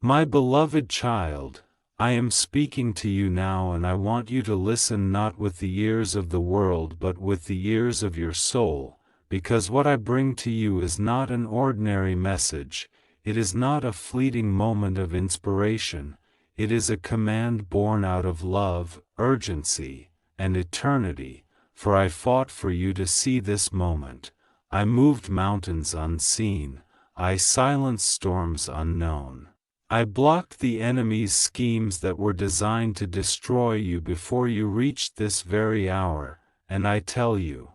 My beloved child, I am speaking to you now, and I want you to listen not with the ears of the world but with the ears of your soul, because what I bring to you is not an ordinary message, it is not a fleeting moment of inspiration, it is a command born out of love, urgency, and eternity, for I fought for you to see this moment, I moved mountains unseen, I silenced storms unknown. I blocked the enemy's schemes that were designed to destroy you before you reached this very hour, and I tell you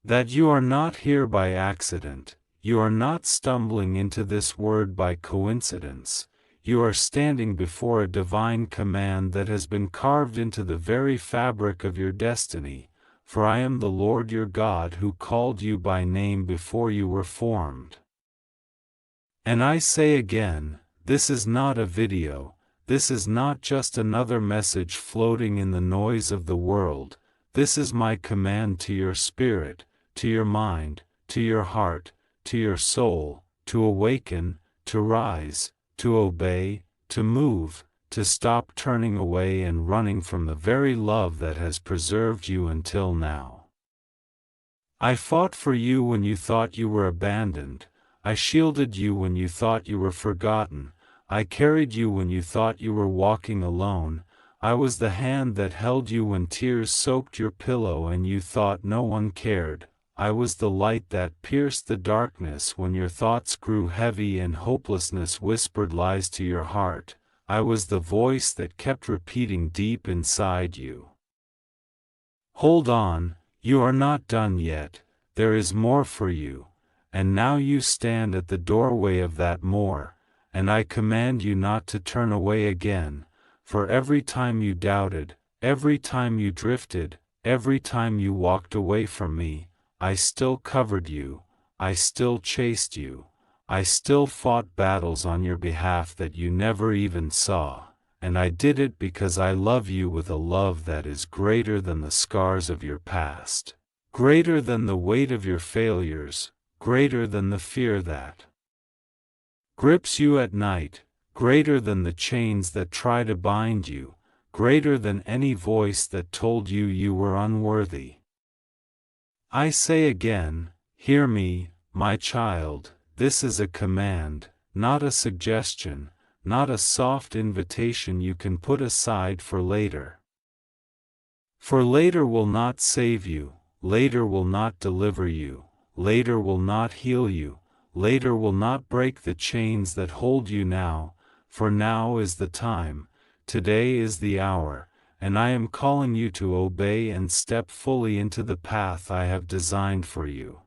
that you are not here by accident, you are not stumbling into this word by coincidence, you are standing before a divine command that has been carved into the very fabric of your destiny, for I am the Lord your God who called you by name before you were formed. And I say again, this is not a video, this is not just another message floating in the noise of the world, this is my command to your spirit, to your mind, to your heart, to your soul, to awaken, to rise, to obey, to move, to stop turning away and running from the very love that has preserved you until now. I fought for you when you thought you were abandoned, I shielded you when you thought you were forgotten, I carried you when you thought you were walking alone, I was the hand that held you when tears soaked your pillow and you thought no one cared, I was the light that pierced the darkness when your thoughts grew heavy and hopelessness whispered lies to your heart, I was the voice that kept repeating deep inside you. Hold on, you are not done yet, there is more for you. And now you stand at the doorway of that more, and I command you not to turn away again, for every time you doubted, every time you drifted, every time you walked away from me, I still covered you, I still chased you, I still fought battles on your behalf that you never even saw, and I did it because I love you with a love that is greater than the scars of your past, greater than the weight of your failures, greater than the fear that grips you at night, greater than the chains that try to bind you, greater than any voice that told you you were unworthy. I say again, hear me, my child, this is a command, not a suggestion, not a soft invitation you can put aside for later. For later will not save you, later will not deliver you. Later will not heal you, later will not break the chains that hold you now, for now is the time, today is the hour, and I am calling you to obey and step fully into the path I have designed for you.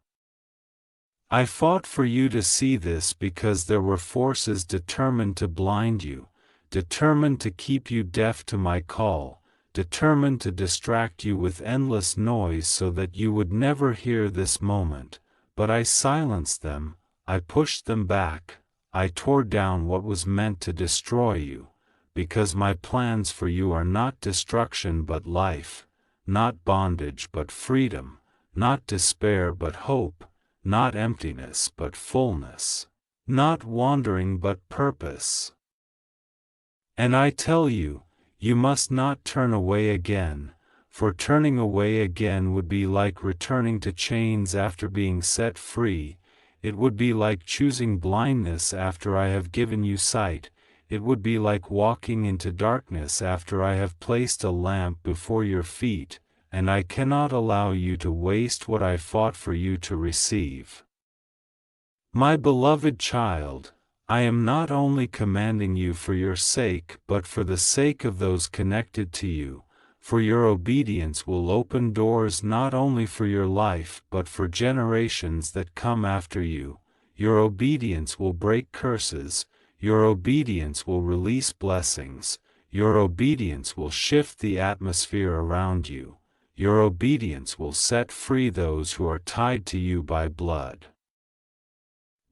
I fought for you to see this because there were forces determined to blind you, determined to keep you deaf to my call, determined to distract you with endless noise so that you would never hear this moment, but I silenced them, I pushed them back, I tore down what was meant to destroy you, because my plans for you are not destruction but life, not bondage but freedom, not despair but hope, not emptiness but fullness, not wandering but purpose. And I tell you, you must not turn away again, for turning away again would be like returning to chains after being set free, it would be like choosing blindness after I have given you sight, it would be like walking into darkness after I have placed a lamp before your feet, and I cannot allow you to waste what I fought for you to receive. My beloved child, I am not only commanding you for your sake but for the sake of those connected to you, for your obedience will open doors not only for your life but for generations that come after you, your obedience will break curses, your obedience will release blessings, your obedience will shift the atmosphere around you, your obedience will set free those who are tied to you by blood,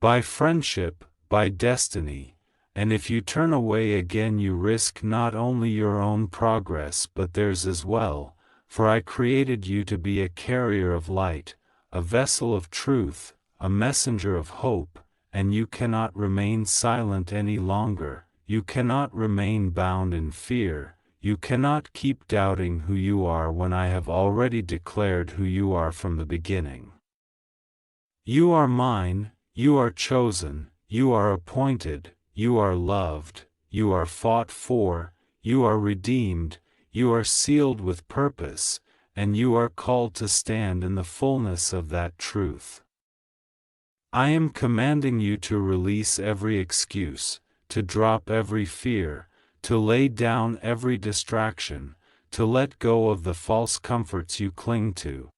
by friendship, by destiny, and if you turn away again you risk not only your own progress but theirs as well, for I created you to be a carrier of light, a vessel of truth, a messenger of hope, and you cannot remain silent any longer. You cannot remain bound in fear. You cannot keep doubting who you are when I have already declared who you are from the beginning. You are mine, you are chosen, you are appointed, you are loved, you are fought for, you are redeemed, you are sealed with purpose, and you are called to stand in the fullness of that truth. I am commanding you to release every excuse, to drop every fear, to lay down every distraction, to let go of the false comforts you cling to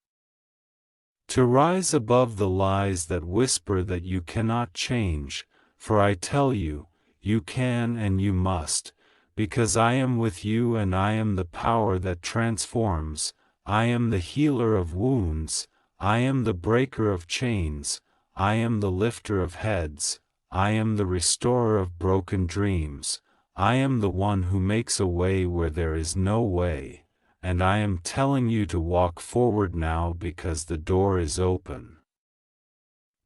rise above the lies that whisper that you cannot change, for I tell you, you can and you must, because I am with you and I am the power that transforms, I am the healer of wounds, I am the breaker of chains, I am the lifter of heads, I am the restorer of broken dreams, I am the one who makes a way where there is no way, and I am telling you to walk forward now because the door is open.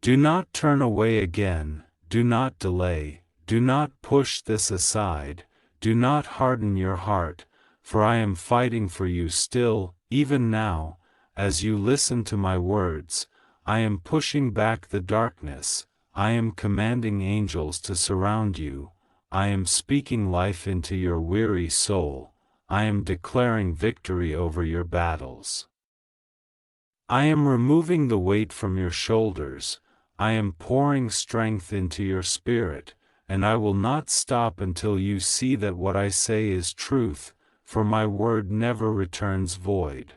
Do not turn away again, do not delay, do not push this aside, do not harden your heart, for I am fighting for you still, even now, as you listen to my words. I am pushing back the darkness, I am commanding angels to surround you, I am speaking life into your weary soul, I am declaring victory over your battles. I am removing the weight from your shoulders, I am pouring strength into your spirit, and I will not stop until you see that what I say is truth, for my word never returns void.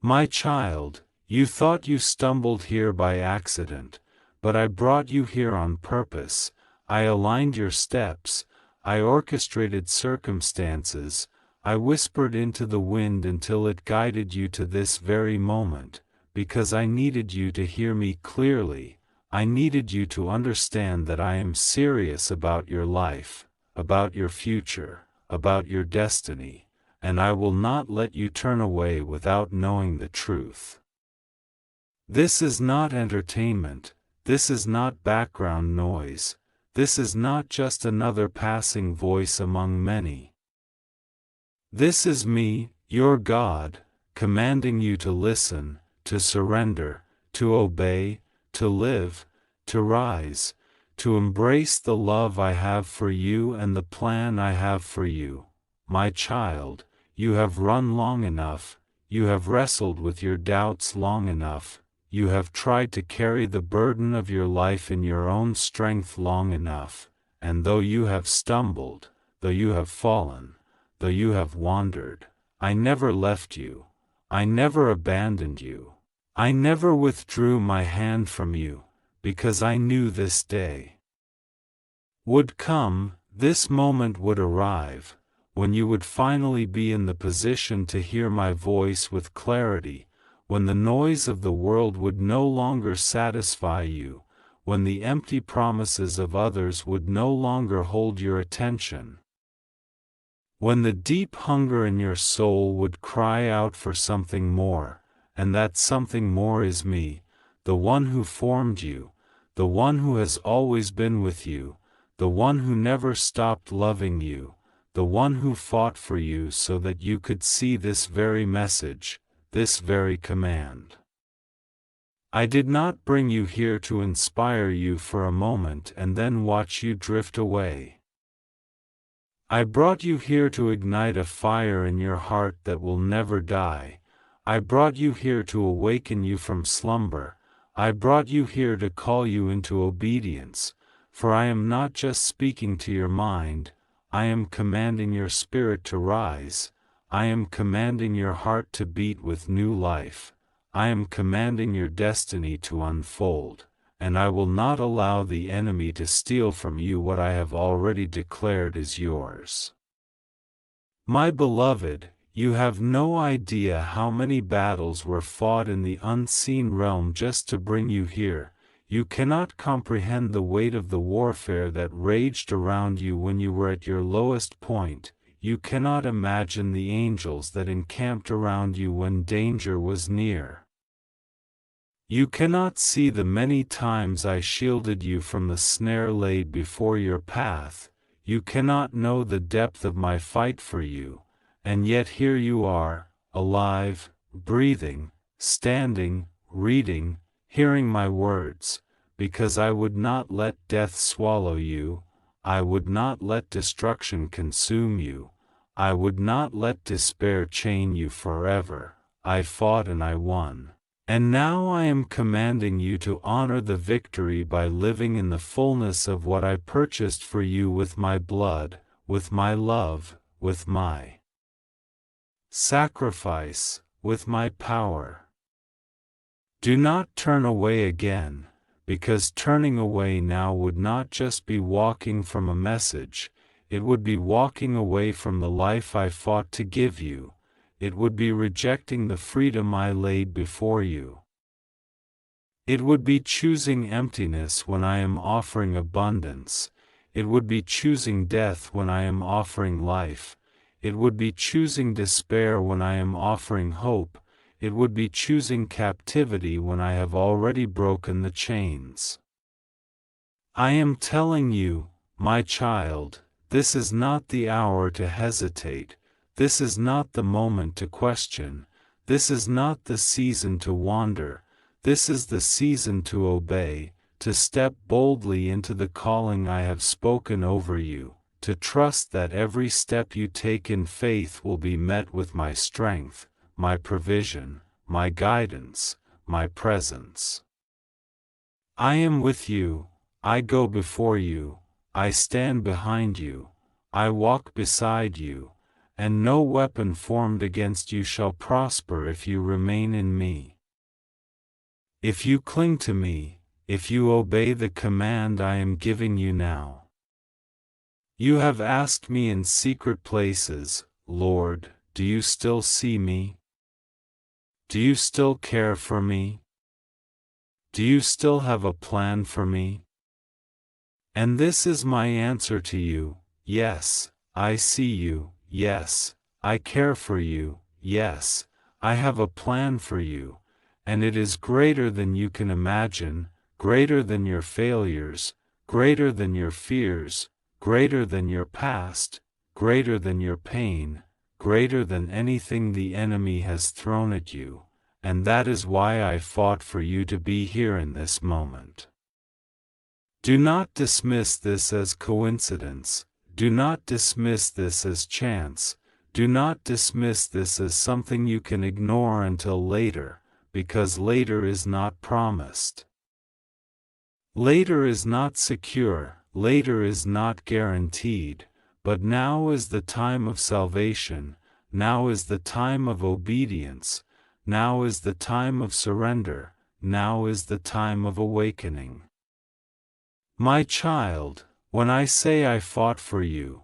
My child, you thought you stumbled here by accident, but I brought you here on purpose. I aligned your steps, I orchestrated circumstances, I whispered into the wind until it guided you to this very moment, because I needed you to hear me clearly. I needed you to understand that I am serious about your life, about your future, about your destiny, and I will not let you turn away without knowing the truth. This is not entertainment, this is not background noise, this is not just another passing voice among many. This is me, your God, commanding you to listen, to surrender, to obey, to live, to rise, to embrace the love I have for you and the plan I have for you. My child, you have run long enough, you have wrestled with your doubts long enough, you have tried to carry the burden of your life in your own strength long enough, and though you have stumbled, though you have fallen, though you have wandered, I never left you, I never abandoned you, I never withdrew my hand from you, because I knew this day would come, this moment would arrive, when you would finally be in the position to hear my voice with clarity, when the noise of the world would no longer satisfy you, when the empty promises of others would no longer hold your attention. When the deep hunger in your soul would cry out for something more, and that something more is me, the one who formed you, the one who has always been with you, the one who never stopped loving you, the one who fought for you so that you could see this very message, this very command. I did not bring you here to inspire you for a moment and then watch you drift away. I brought you here to ignite a fire in your heart that will never die. I brought you here to awaken you from slumber. I brought you here to call you into obedience, for I am not just speaking to your mind, I am commanding your spirit to rise, I am commanding your heart to beat with new life, I am commanding your destiny to unfold, and I will not allow the enemy to steal from you what I have already declared is yours. My beloved, you have no idea how many battles were fought in the unseen realm just to bring you here. You cannot comprehend the weight of the warfare that raged around you when you were at your lowest point. You cannot imagine the angels that encamped around you when danger was near. You cannot see the many times I shielded you from the snare laid before your path, you cannot know the depth of my fight for you, and yet here you are, alive, breathing, standing, reading, hearing my words, because I would not let death swallow you, I would not let destruction consume you, I would not let despair chain you forever. I fought and I won. And now I am commanding you to honor the victory by living in the fullness of what I purchased for you with my blood, with my love, with my sacrifice, with my power. Do not turn away again, because turning away now would not just be walking from a message, it would be walking away from the life I fought to give you. It would be rejecting the freedom I laid before you. It would be choosing emptiness when I am offering abundance. It would be choosing death when I am offering life. It would be choosing despair when I am offering hope. It would be choosing captivity when I have already broken the chains. I am telling you, my child, this is not the hour to hesitate. This is not the moment to question, this is not the season to wander, this is the season to obey, to step boldly into the calling I have spoken over you, to trust that every step you take in faith will be met with my strength, my provision, my guidance, my presence. I am with you, I go before you, I stand behind you, I walk beside you, and no weapon formed against you shall prosper if you remain in me. If you cling to me, if you obey the command I am giving you now. You have asked me in secret places, Lord, do you still see me? Do you still care for me? Do you still have a plan for me? And this is my answer to you, yes, I see you. Yes, I care for you, yes, I have a plan for you, and it is greater than you can imagine, greater than your failures, greater than your fears, greater than your past, greater than your pain, greater than anything the enemy has thrown at you, and that is why I fought for you to be here in this moment. Do not dismiss this as coincidence. Do not dismiss this as chance, do not dismiss this as something you can ignore until later, because later is not promised. Later is not secure, later is not guaranteed, but now is the time of salvation, now is the time of obedience, now is the time of surrender, now is the time of awakening. My child, when I say I fought for you,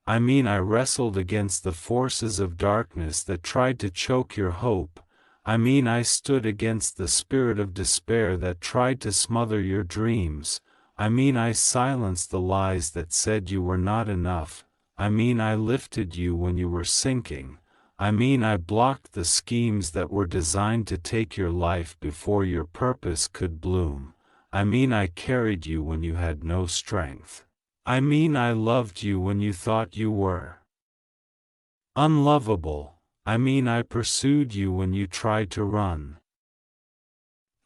I mean I wrestled against the forces of darkness that tried to choke your hope, I mean I stood against the spirit of despair that tried to smother your dreams, I mean I silenced the lies that said you were not enough, I mean I lifted you when you were sinking, I mean I blocked the schemes that were designed to take your life before your purpose could bloom, I mean I carried you when you had no strength. I mean I loved you when you thought you were unlovable, I mean I pursued you when you tried to run.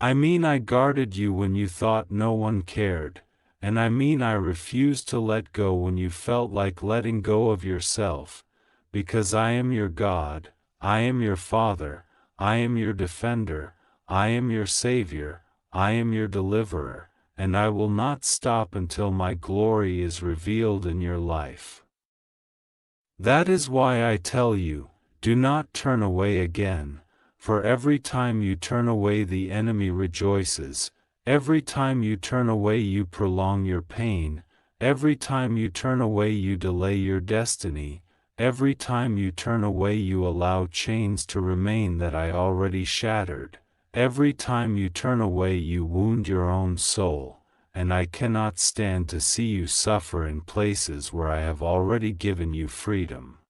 I mean I guarded you when you thought no one cared, and I mean I refused to let go when you felt like letting go of yourself, because I am your God, I am your Father, I am your defender, I am your Savior, I am your deliverer. And I will not stop until my glory is revealed in your life. That is why I tell you, do not turn away again, for every time you turn away the enemy rejoices, every time you turn away you prolong your pain, every time you turn away you delay your destiny, every time you turn away you allow chains to remain that I already shattered. Every time you turn away you wound your own soul, and I cannot stand to see you suffer in places where I have already given you freedom.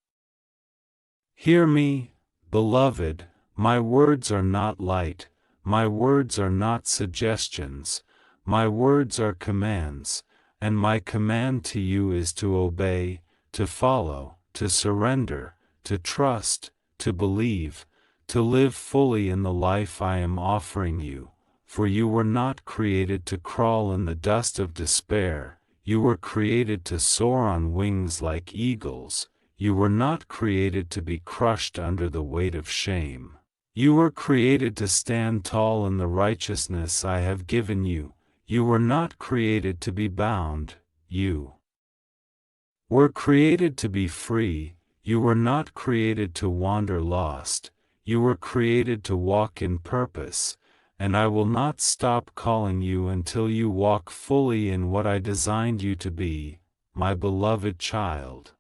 Hear me, beloved, my words are not light, My words are not suggestions, my words are commands, and my command to you is to obey, to follow, to surrender, to trust, to believe, to live fully in the life I am offering you, for you were not created to crawl in the dust of despair, you were created to soar on wings like eagles, you were not created to be crushed under the weight of shame. You were created to stand tall in the righteousness I have given you. You were not created to be bound, you were created to be free, you were not created to wander lost, you were created to walk in purpose, and I will not stop calling you until you walk fully in what I designed you to be, my beloved child.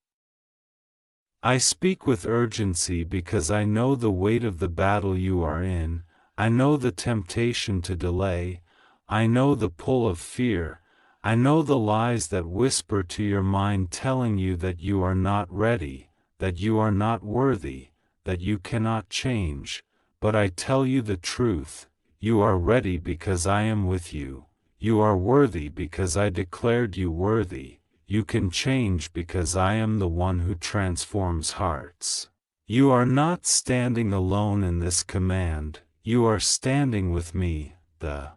I speak with urgency because I know the weight of the battle you are in, I know the temptation to delay, I know the pull of fear, I know the lies that whisper to your mind telling you that you are not ready, that you are not worthy, that you cannot change, but I tell you the truth, you are ready because I am with you, you are worthy because I declared you worthy. You can change because I am the one who transforms hearts. You are not standing alone in this command, you are standing with me, the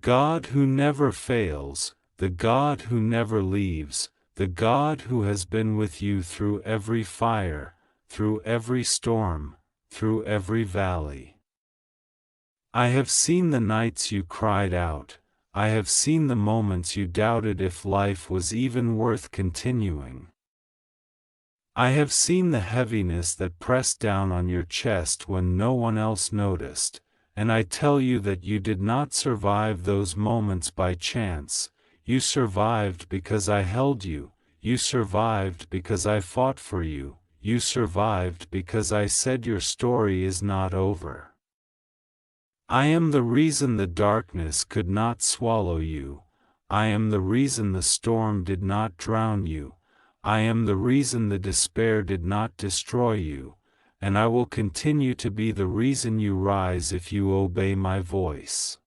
God who never fails, the God who never leaves, the God who has been with you through every fire, through every storm, through every valley. I have seen the nights you cried out, I have seen the moments you doubted if life was even worth continuing. I have seen the heaviness that pressed down on your chest when no one else noticed, and I tell you that you did not survive those moments by chance, you survived because I held you, you survived because I fought for you, you survived because I said your story is not over. I am the reason the darkness could not swallow you, I am the reason the storm did not drown you, I am the reason the despair did not destroy you, and I will continue to be the reason you rise if you obey my voice.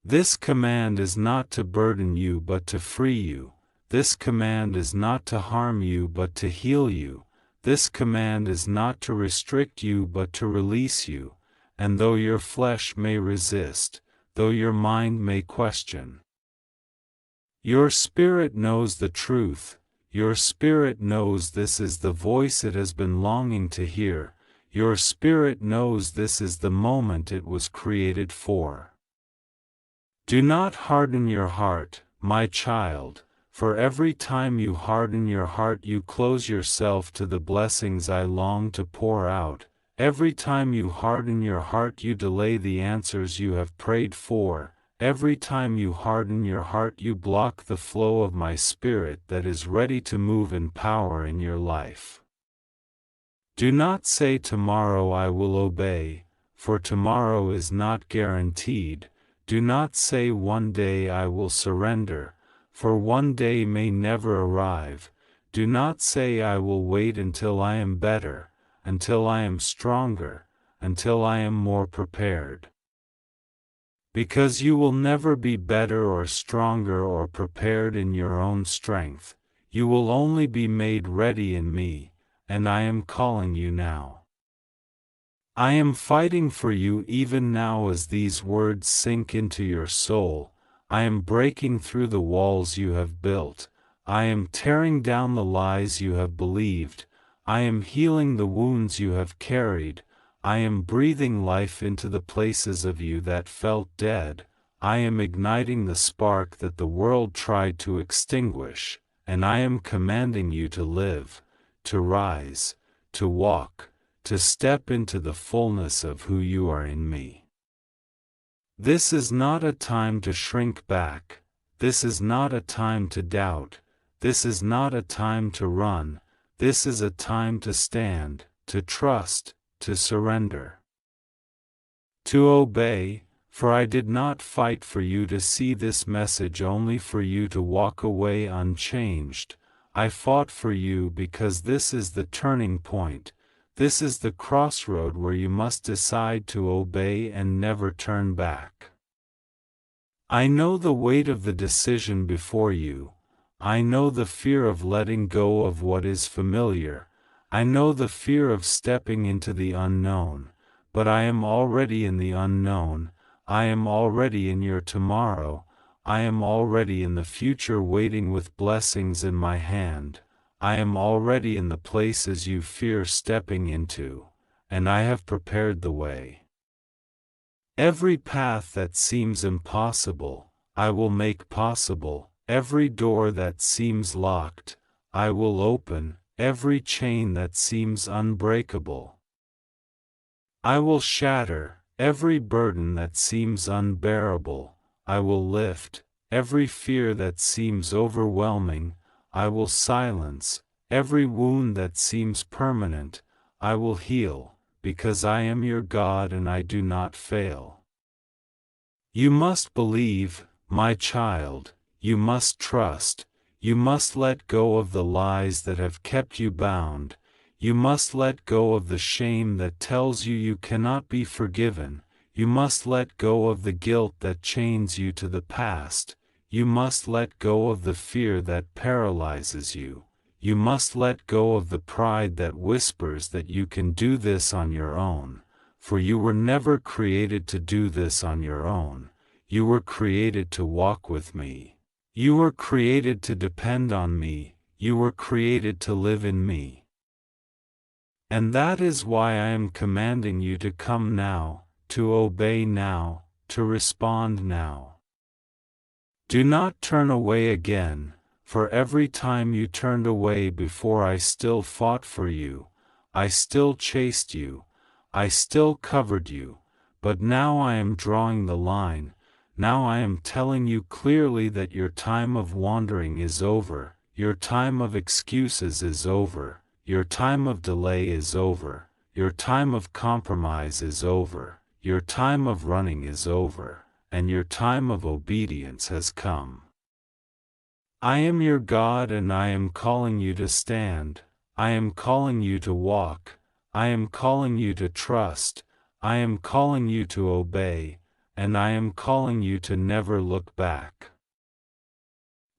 This command is not to burden you but to free you, this command is not to harm you but to heal you, this command is not to restrict you but to release you. And though your flesh may resist, though your mind may question, your spirit knows the truth, your spirit knows this is the voice it has been longing to hear, your spirit knows this is the moment it was created for. Do not harden your heart, my child, for every time you harden your heart you close yourself to the blessings I long to pour out. Every time you harden your heart you delay the answers you have prayed for, every time you harden your heart you block the flow of my spirit that is ready to move in power in your life. Do not say tomorrow I will obey, for tomorrow is not guaranteed, do not say one day I will surrender, for one day may never arrive, do not say I will wait until I am better, until I am stronger, until I am more prepared. Because you will never be better or stronger or prepared in your own strength, you will only be made ready in me, and I am calling you now. I am fighting for you even now as these words sink into your soul, I am breaking through the walls you have built, I am tearing down the lies you have believed, I am healing the wounds you have carried, I am breathing life into the places of you that felt dead, I am igniting the spark that the world tried to extinguish, and I am commanding you to live, to rise, to walk, to step into the fullness of who you are in me. This is not a time to shrink back, this is not a time to doubt, this is not a time to run, this is a time to stand, to trust, to surrender. To obey, for I did not fight for you to see this message only for you to walk away unchanged, I fought for you because this is the turning point, This is the crossroad where you must decide to obey and never turn back. I know the weight of the decision before you. I know the fear of letting go of what is familiar. I know the fear of stepping into the unknown, but I am already in the unknown. I am already in your tomorrow. I am already in the future waiting with blessings in my hand. I am already in the places you fear stepping into, and I have prepared the way. Every path that seems impossible, I will make possible. Every door that seems locked, I will open. Every chain that seems unbreakable, I will shatter. Every burden that seems unbearable, I will lift. Every fear that seems overwhelming, I will silence. Every wound that seems permanent, I will heal, because I am your God and I do not fail. You must believe, my child, you must trust, you must let go of the lies that have kept you bound, you must let go of the shame that tells you cannot be forgiven, you must let go of the guilt that chains you to the past, you must let go of the fear that paralyzes you, you must let go of the pride that whispers that you can do this on your own, for you were never created to do this on your own, you were created to walk with me. You were created to depend on me, you were created to live in me. And that is why I am commanding you to come now, to obey now, to respond now. Do not turn away again, for every time you turned away before I still fought for you, I still chased you, I still covered you, but now I am drawing the line. Now I am telling you clearly that your time of wandering is over, your time of excuses is over, your time of delay is over, your time of compromise is over, your time of running is over, and your time of obedience has come. I am your God and I am calling you to stand, I am calling you to walk, I am calling you to trust, I am calling you to obey, and I am calling you to never look back.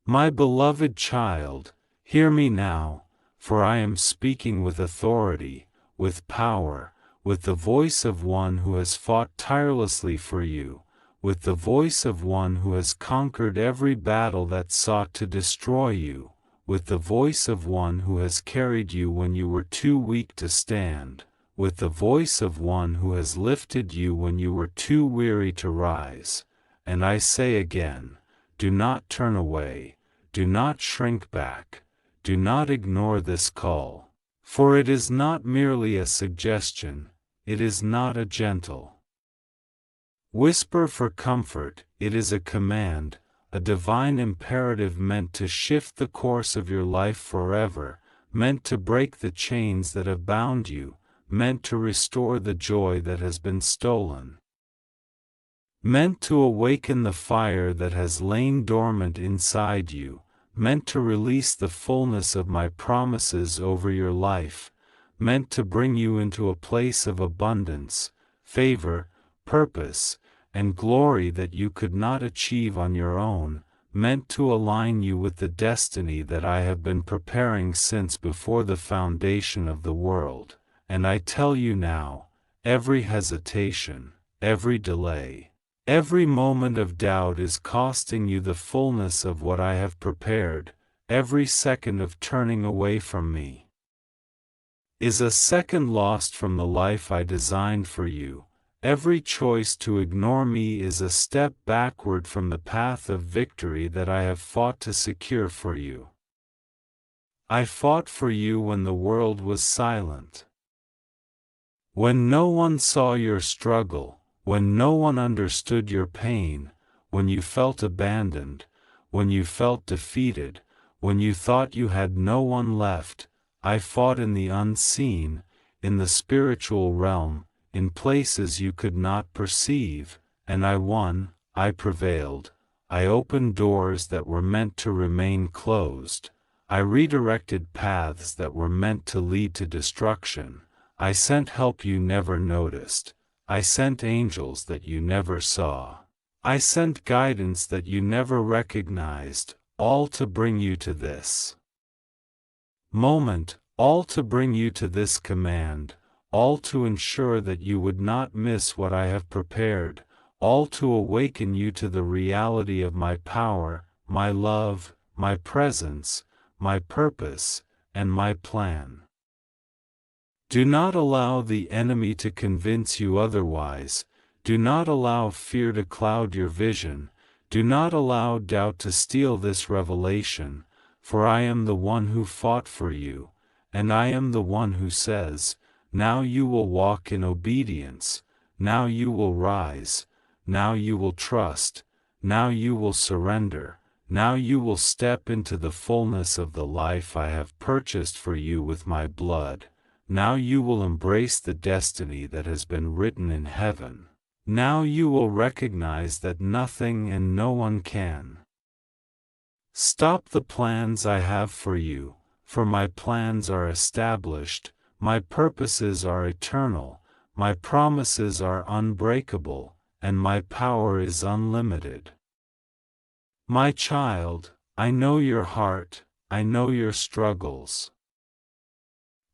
My beloved child, hear me now, for I am speaking with authority, with power, with the voice of one who has fought tirelessly for you, with the voice of one who has conquered every battle that sought to destroy you, with the voice of one who has carried you when you were too weak to stand, with the voice of one who has lifted you when you were too weary to rise. And I say again, do not turn away, do not shrink back, do not ignore this call, for it is not merely a suggestion, it is not a gentle whisper for comfort, it is a command, a divine imperative meant to shift the course of your life forever, meant to break the chains that have bound you, meant to restore the joy that has been stolen, meant to awaken the fire that has lain dormant inside you, meant to release the fullness of my promises over your life, meant to bring you into a place of abundance, favor, purpose, and glory that you could not achieve on your own, meant to align you with the destiny that I have been preparing since before the foundation of the world. And I tell you now, every hesitation, every delay, every moment of doubt is costing you the fullness of what I have prepared. Every second of turning away from me is a second lost from the life I designed for you. Every choice to ignore me is a step backward from the path of victory that I have fought to secure for you. I fought for you when the world was silent, when no one saw your struggle, when no one understood your pain, when you felt abandoned, when you felt defeated, when you thought you had no one left. I fought in the unseen, in the spiritual realm, in places you could not perceive, and I won, I prevailed. I opened doors that were meant to remain closed. I redirected paths that were meant to lead to destruction. I sent help you never noticed. I sent angels that you never saw. I sent guidance that you never recognized, all to bring you to this moment, all to bring you to this command, all to ensure that you would not miss what I have prepared, all to awaken you to the reality of my power, my love, my presence, my purpose, and my plan. Do not allow the enemy to convince you otherwise. Do not allow fear to cloud your vision. Do not allow doubt to steal this revelation, for I am the one who fought for you, and I am the one who says, now you will walk in obedience, now you will rise, now you will trust, now you will surrender, now you will step into the fullness of the life I have purchased for you with my blood. Now you will embrace the destiny that has been written in heaven. Now you will recognize that nothing and no one can stop the plans I have for you, for my plans are established, my purposes are eternal, my promises are unbreakable, and my power is unlimited. My child, I know your heart, I know your struggles.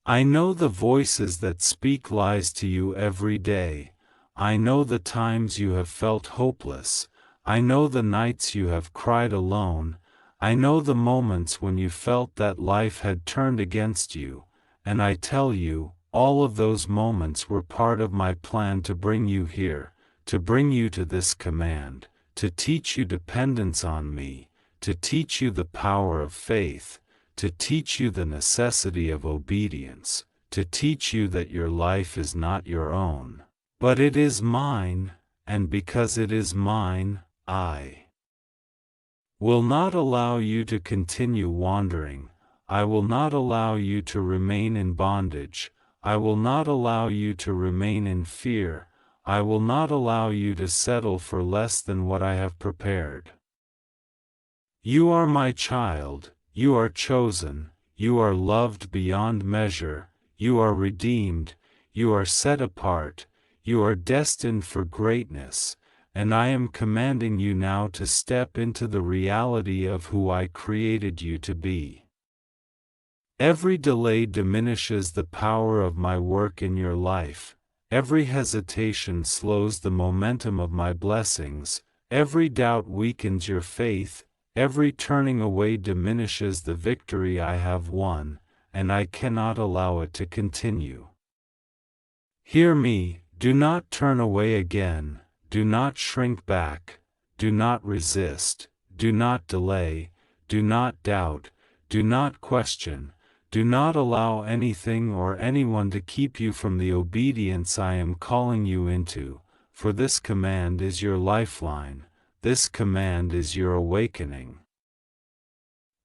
I know the voices that speak lies to you every day. I know the times you have felt hopeless. I know the nights you have cried alone. I know the moments when you felt that life had turned against you. And I tell you, all of those moments were part of my plan to bring you here, to bring you to this command, to teach you dependence on me, to teach you the power of faith, to teach you the necessity of obedience, to teach you that your life is not your own, but it is mine, and because it is mine, I will not allow you to continue wandering. I will not allow you to remain in bondage. I will not allow you to remain in fear. I will not allow you to settle for less than what I have prepared. You are my child. You are chosen, you are loved beyond measure, you are redeemed, you are set apart, you are destined for greatness, and I am commanding you now to step into the reality of who I created you to be. Every delay diminishes the power of my work in your life, every hesitation slows the momentum of my blessings, every doubt weakens your faith, every turning away diminishes the victory I have won, and I cannot allow it to continue. Hear me, do not turn away again, do not shrink back, do not resist, do not delay, do not doubt, do not question, do not allow anything or anyone to keep you from the obedience I am calling you into, for this command is your lifeline. This command is your awakening.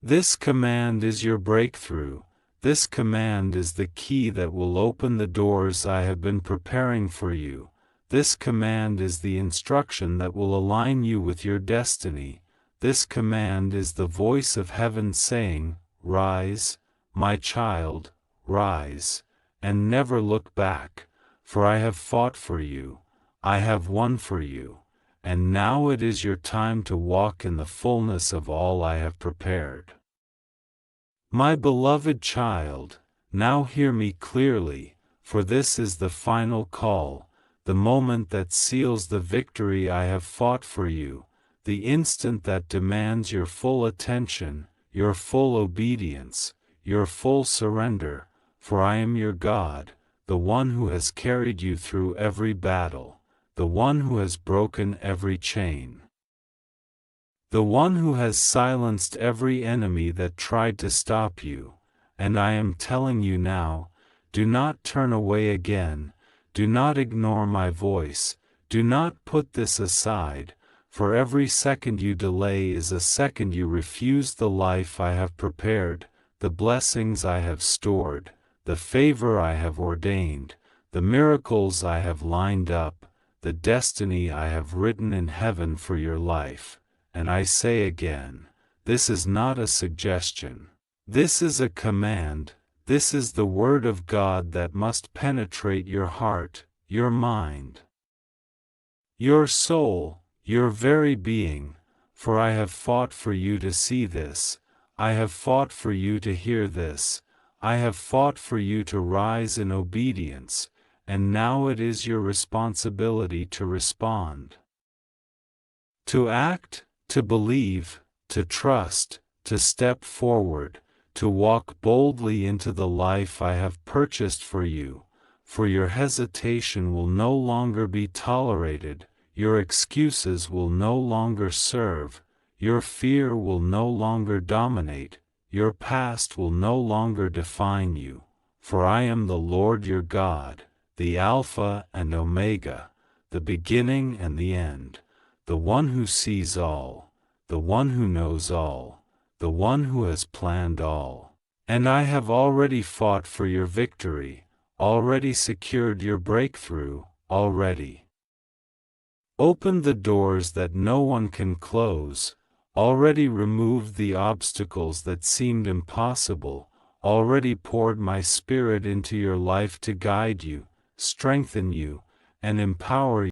This command is your breakthrough. This command is the key that will open the doors I have been preparing for you. This command is the instruction that will align you with your destiny. This command is the voice of heaven saying, rise, my child, rise, and never look back, for I have fought for you, I have won for you. And now it is your time to walk in the fullness of all I have prepared. My beloved child, now hear me clearly, for this is the final call, the moment that seals the victory I have fought for you, the instant that demands your full attention, your full obedience, your full surrender, for I am your God, the one who has carried you through every battle. The one who has broken every chain. The one who has silenced every enemy that tried to stop you, and I am telling you now, do not turn away again, do not ignore my voice, do not put this aside, for every second you delay is a second you refuse the life I have prepared, the blessings I have stored, the favor I have ordained, the miracles I have lined up, the destiny I have written in heaven for your life, and I say again, this is not a suggestion. This is a command, This is the word of God that must penetrate your heart, your mind, your soul, your very being, for I have fought for you to see this, I have fought for you to hear this, I have fought for you to rise in obedience, and now it is your responsibility to respond. To act, to believe, to trust, to step forward, to walk boldly into the life I have purchased for you, for your hesitation will no longer be tolerated, your excuses will no longer serve, your fear will no longer dominate, your past will no longer define you, for I am the Lord your God, the Alpha and Omega, the beginning and the end, the one who sees all, the one who knows all, the one who has planned all. And I have already fought for your victory, already secured your breakthrough, already opened the doors that no one can close, already removed the obstacles that seemed impossible, already poured my Spirit into your life to guide you, strengthen you, and empower you.